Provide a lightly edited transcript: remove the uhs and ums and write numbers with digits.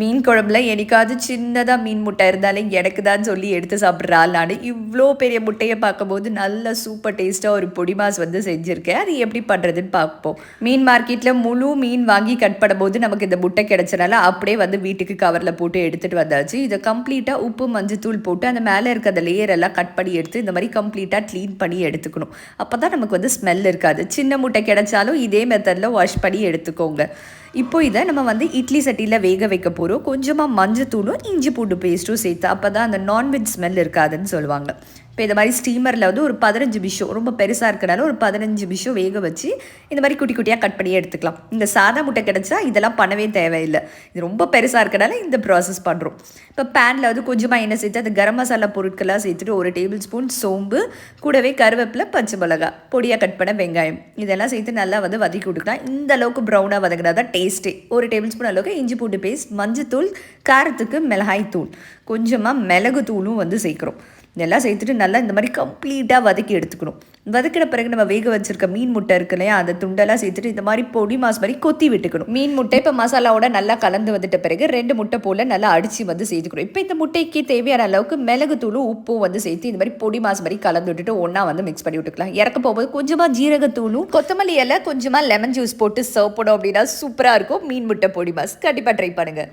மீன் குழம்புல என்னைக்காவது சின்னதாக மீன் முட்டை இருந்தாலே எனக்கு தான் சொல்லி எடுத்து சாப்பிட்ற ஆள் நான். இவ்வளோ பெரிய முட்டையை பார்க்கும்போது நல்ல சூப்பர் டேஸ்ட்டாக ஒரு பொடி மாஸ் வந்து செஞ்சுருக்கேன். அது எப்படி பண்ணுறதுன்னு பார்ப்போம். மீன் மார்க்கெட்டில் முழு மீன் வாங்கி கட் பண்ணும்போது நமக்கு இந்த முட்டை கிடைச்சனால அப்படியே வந்து வீட்டுக்கு கவரில் போட்டு எடுத்துகிட்டு வந்தாச்சு. இதை கம்ப்ளீட்டாக உப்பு மஞ்சத்தூள் போட்டு அந்த மேலே இருக்க அந்த லேயர் எல்லாம் கட் பண்ணி எடுத்து இந்த மாதிரி கம்ப்ளீட்டாக க்ளீன் பண்ணி எடுத்துக்கணும். அப்போ தான் நமக்கு வந்து ஸ்மெல் இருக்காது. சின்ன முட்டை கிடைச்சாலும் இதே மெத்தடில் வாஷ் பண்ணி எடுத்துக்கோங்க. இப்போ இதை நம்ம வந்து இட்லி சட்டியில் வேக வைக்க போகிறோம். கொஞ்சமாக மஞ்சத்தூளும் இஞ்சி பூண்டு பேஸ்ட்டும் சேர்த்து, அப்போ தான் அந்த நான்வெஜ் ஸ்மெல் இருக்காதுன்னு சொல்லுவாங்க. இப்போ இந்த மாதிரி ஸ்டீமரில் வந்து ஒரு 15 நிமிஷம், ரொம்ப பெருசாக இருக்கிறனால ஒரு 15 நிமிஷம் வேக வச்சு இந்த மாதிரி குட்டி குட்டியாக கட் பண்ணி எடுத்துக்கலாம். இந்த சாதா முட்டை கிடச்சா இதெல்லாம் பண்ணவே தேவையில்லை. இது ரொம்ப பெருசாக இருக்கிறனால இந்த ப்ராசஸ் பண்ணுறோம். இப்போ பேனில் வந்து கொஞ்சமாக எண்ணெய் சேர்த்து அந்த கரம் மசாலா பொருட்கள்லாம் சேர்த்துட்டு 1 டேபிள் ஸ்பூன் சோம்பு, கூடவே கருவேப்பிலை, பச்சை மிளகா, பொடியாக கட் பண்ண வெங்காயம் இதெல்லாம் சேர்த்து நல்லா வந்து வதக்கி விட்டுக்கலாம். இந்த அளவுக்கு ப்ரௌனாக வதங்கினா தான் டேஸ்ட்டே. 1 டேபிள் ஸ்பூன் அளவுக்கு இஞ்சி பூண்டு பேஸ்ட், மஞ்சத்தூள், காரத்துக்கு மிளகாய் தூள், கொஞ்சமாக மிளகு தூளும் வந்து சேர்க்குறோம். இதெல்லாம் சேர்த்துட்டு நல்லா இந்த மாதிரி கம்ப்ளீட்டாக வதக்கி எடுத்துக்கணும். வதக்கின பிறகு நம்ம வேக வச்சிருக்க மீன் முட்டை இருக்கு இல்லையா, அந்த துண்டெல்லாம் சேர்த்துட்டு இந்த மாதிரி பொடி மாஸ் மாதிரி கொத்தி விட்டுக்கணும். மீன் முட்டை இப்போ மசாலாவோட நல்லா கலந்து வந்துட்ட பிறகு 2 முட்டை போல் நல்லா அடித்து வந்து சேர்த்துக்கணும். இப்போ இந்த முட்டைக்கு தேவையான அளவுக்கு மிளகு தூளும் உப்பும் வந்து சேர்த்து இந்த மாதிரி பொடி மாஸ் மாதிரி கலந்து விட்டுட்டு ஒன்றா வந்து மிக்ஸ் பண்ணி விட்டுக்கலாம். இறக்க போகும்போது கொஞ்சமாக ஜீரகத்தூளும் கொத்தமல்லி இலை, கொஞ்சமாக லெமன் ஜூஸ் போட்டு சர்வ் பண்ணோம் அப்படின்னா சூப்பராக இருக்கும் மீன் முட்டை பொடி மாஸ். கண்டிப்பாக ட்ரை பண்ணுங்கள்.